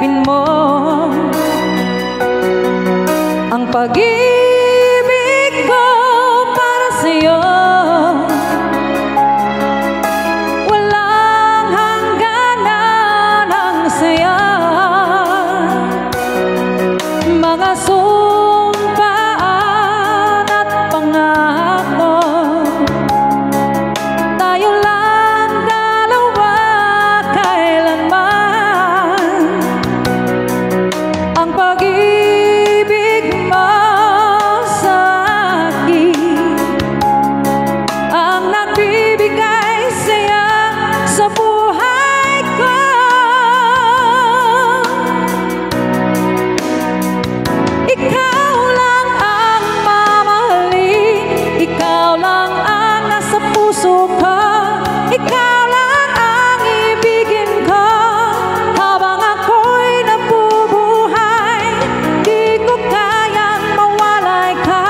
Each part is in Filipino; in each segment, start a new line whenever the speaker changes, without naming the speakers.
yakapin mo ang pag-ibig ko para sa'yo. Walang hangganan ang saya, mga sumpaan at pangako. Tayo lang dalawa kailanman. Ang pag-ibig mo sa akin ang nagbibigay saya sa buhay ko. Ikaw lang ang mamahalin, ikaw lang ang nasa puso ko, ikaw lang ang ibigin ko habang ako'y nabubuhay. Di ko kayang mawalay ka,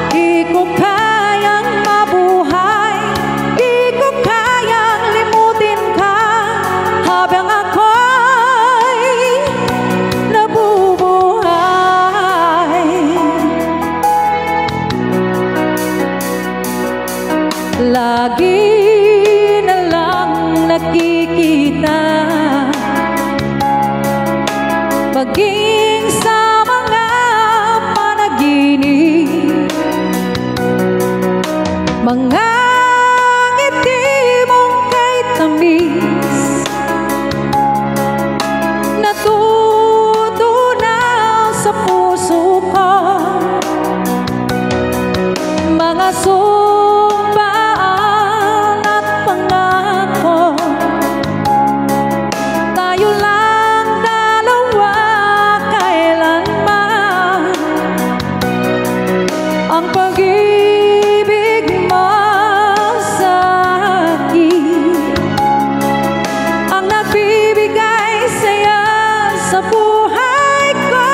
di ko kayang mabuhay, di ko kayang limutin ka habang ako'y nabubuhay. Lagi na lang nakikita, maging sa mga panaginip, mga ngiti mong kay tamis, natutunaw sa puso ko, mga sumpaan at pangako. Tayo lang dalawa kailanman. Ang pag-ibig mo sa akin ang nagbibigay saya sa buhay ko.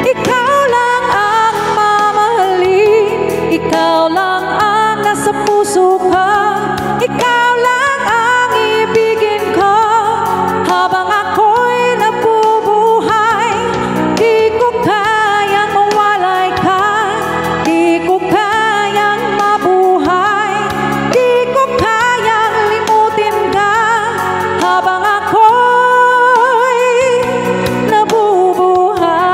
Ikaw lang ang mamahalin, ikaw lang ang nasa puso ko, ikaw lang ang ibigin ko habang ako'y nabubuhay. Di ko kayang mawalay ka, di ko kayang mabuhay, di ko kayang limutin ka habang ako'y nabubuhay.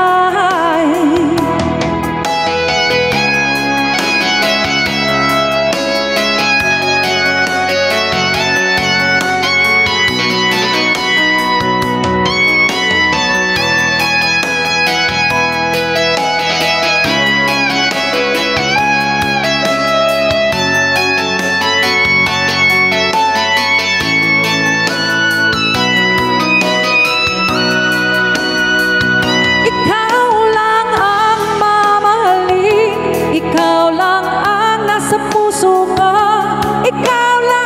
Ikaw lang ang mamahalin, ikaw lang ang nasa puso ko, ikaw lang